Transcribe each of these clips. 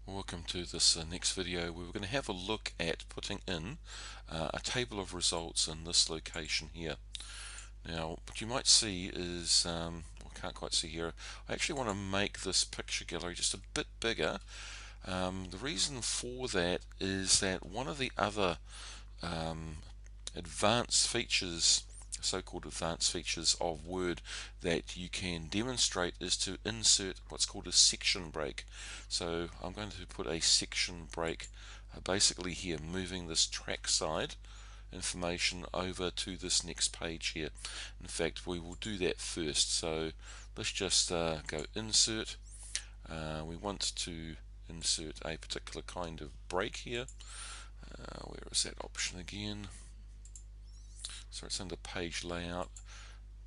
Welcome to this next video. We're going to have a look at putting in a table of results in this location here. Now what you might see is, I can't quite see here, I actually want to make this picture gallery just a bit bigger. The reason for that is that one of the other advanced features, so-called advanced features of Word that you can demonstrate is to insert what's called a section break. So I'm going to put a section break basically here, moving this trackside information over to this next page here. In fact, we will do that first. So let's just go insert. We want to insert a particular kind of break here. Where is that option again? So it's under page layout.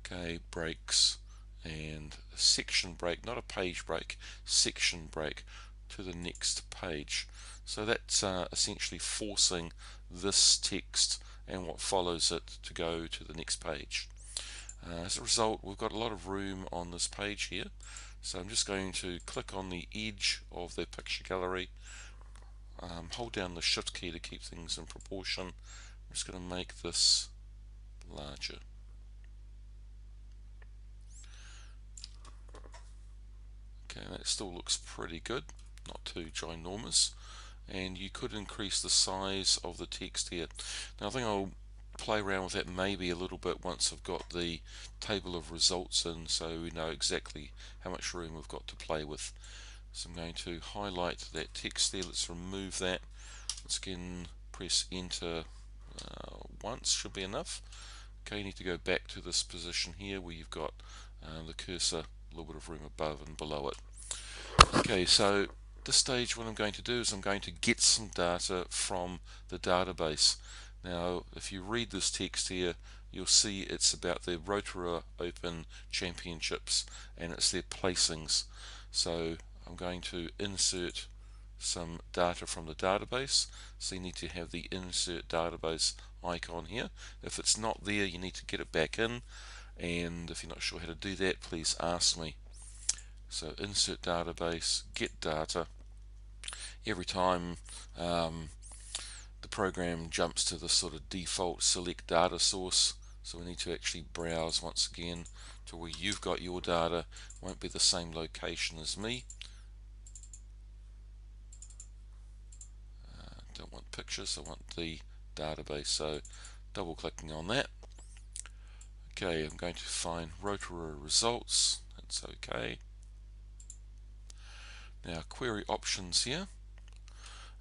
Okay, breaks and a section break, not a page break, section break to the next page. So that's essentially forcing this text and what follows it to go to the next page. As a result, we've got a lot of room on this page here. So I'm just going to click on the edge of the picture gallery, hold down the shift key to keep things in proportion. I'm just going to make this larger. Okay, that still looks pretty good, not too ginormous, and you could increase the size of the text here. Now I think I'll play around with that maybe a little bit once I've got the table of results in, so we know exactly how much room we've got to play with. So I'm going to highlight that text there. Let's remove that. Let's again press enter once, should be enough. Okay, you need to go back to this position here where you've got the cursor, a little bit of room above and below it. Okay, so at this stage what I'm going to do is I'm going to get some data from the database. Now if you read this text here, you'll see it's about the Rotorua Open Championships and it's their placings. So I'm going to insert some data from the database, so you need to have the insert database icon here. If it's not there, you need to get it back in, and if you're not sure how to do that, please ask me. So insert database, get data. Every time the program jumps to the sort of default select data source, so we need to actually browse once again to where you've got your data. It won't be the same location as me. Don't want pictures, I want the database, so double clicking on that. Okay, I'm going to find Rotorua results, that's okay. Now query options here.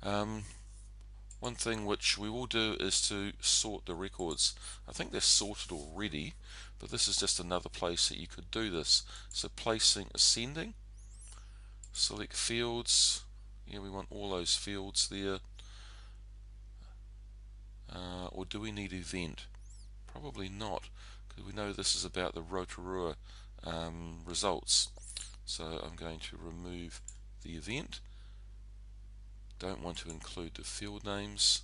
One thing which we will do is to sort the records. I think they're sorted already, but this is just another place that you could do this. So placing ascending, select fields, yeah, we want all those fields there. Or do we need event? Probably not, because we know this is about the Rotorua results. So I'm going to remove the event. Don't want to include the field names.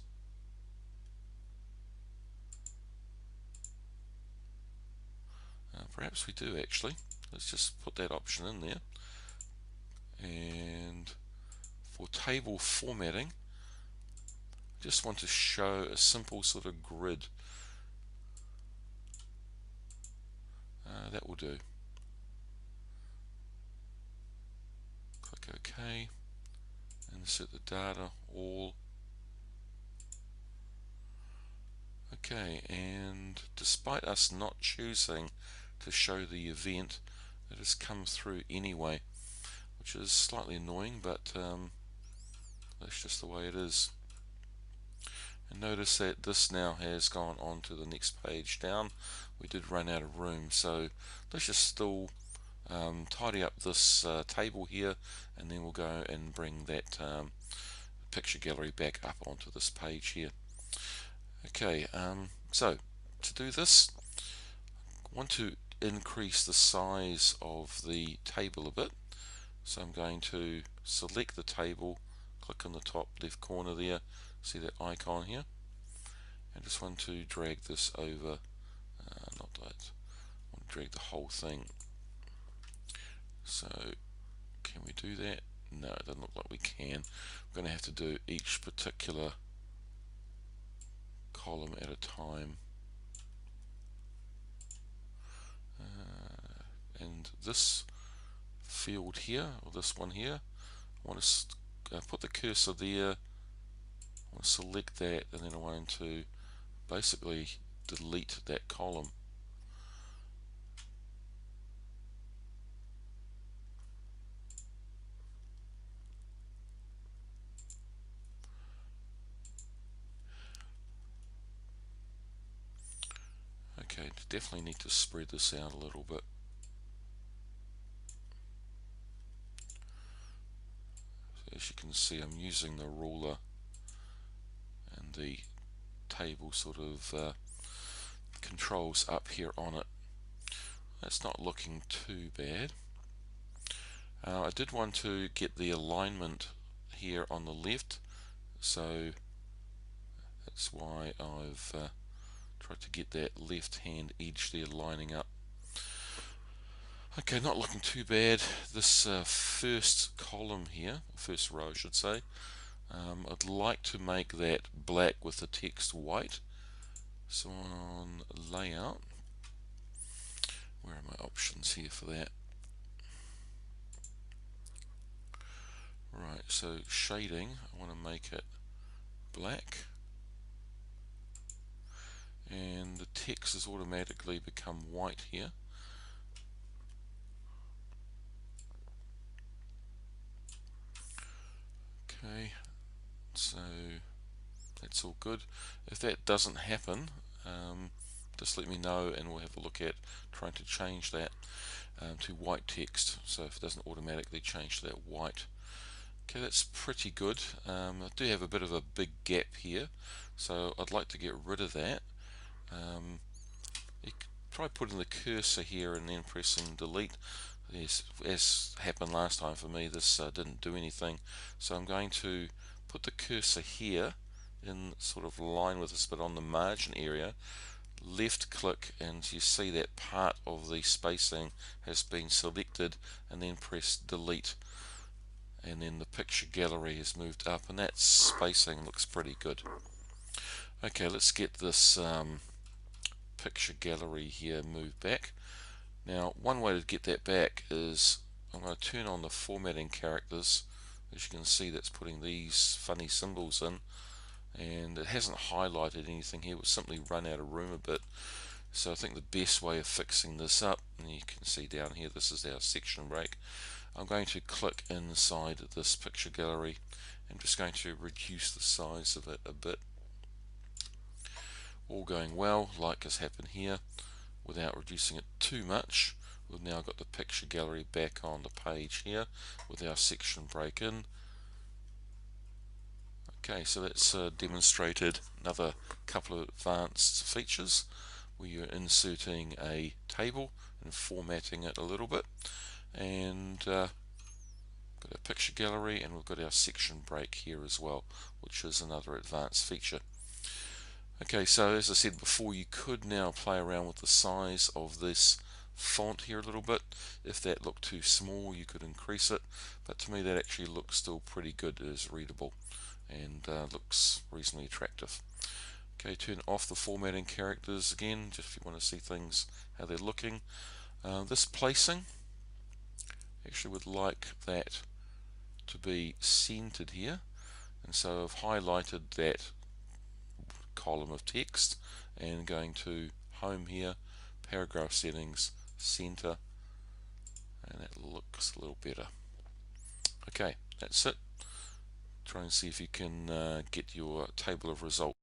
Perhaps we do actually. Let's just put that option in there. And for table formatting, I just want to show a simple sort of grid. That will do. Click OK. Insert the data, all. Okay, and despite us not choosing to show the event, it has come through anyway, which is slightly annoying, but that's just the way it is. And notice that this now has gone on to the next page down. We did run out of room, so let's just still tidy up this table here, and then we'll go and bring that picture gallery back up onto this page here. Okay, so to do this, I want to increase the size of the table a bit. So I'm going to select the table, click on the top left corner there, see that icon here, and just want to drag this over, not that, I want to drag the whole thing. So can we do that? No, it doesn't look like we can. We're going to have to do each particular column at a time. And this field here, or this one here, I want to put the cursor there, I want to select that, and then I want to basically delete that column. Okay, definitely need to spread this out a little bit. So as you can see, I'm using the ruler and the table sort of controls up here on it. That's not looking too bad. I did want to get the alignment here on the left, so that's why I've tried to get that left hand edge there lining up. Okay, not looking too bad. This first column here, first row I should say, I'd like to make that black with the text white. So on layout, where are my options here for that? Right, so shading, I want to make it black, and the text has automatically become white here. Okay, so that's all good. If that doesn't happen, just let me know and we'll have a look at trying to change that to white text, so if it doesn't automatically change to that white. Okay, that's pretty good. I do have a bit of a big gap here, so I'd like to get rid of that. You could try putting the cursor here and then pressing delete. Yes, as happened last time for me, this didn't do anything, so I'm going to put the cursor here in sort of line with this, but on the margin area, left click, and you see that part of the spacing has been selected, and then press delete, and then the picture gallery has moved up, and that spacing looks pretty good. Okay, let's get this picture gallery here moved back. Now, one way to get that back is I'm going to turn on the formatting characters. As you can see, that's putting these funny symbols in, and it hasn't highlighted anything here. We'll simply run out of room a bit. So I think the best way of fixing this up, and you can see down here, this is our section break. I'm going to click inside this picture gallery. I'm just going to reduce the size of it a bit. All going well, like has happened here, without reducing it too much. We've now got the picture gallery back on the page here with our section break in. Okay, so that's demonstrated another couple of advanced features where you're inserting a table and formatting it a little bit, and got our picture gallery, and we've got our section break here as well, which is another advanced feature. Okay, so as I said before, you could now play around with the size of this font here a little bit. If that looked too small, you could increase it, but to me that actually looks still pretty good. It is readable and looks reasonably attractive. Okay, turn off the formatting characters again, just if you want to see things how they're looking. This placing, actually would like that to be centered here, and so I've highlighted that column of text and going to home here, paragraph settings, center, and that looks a little better. Okay, that's it. Try and see if you can get your table of results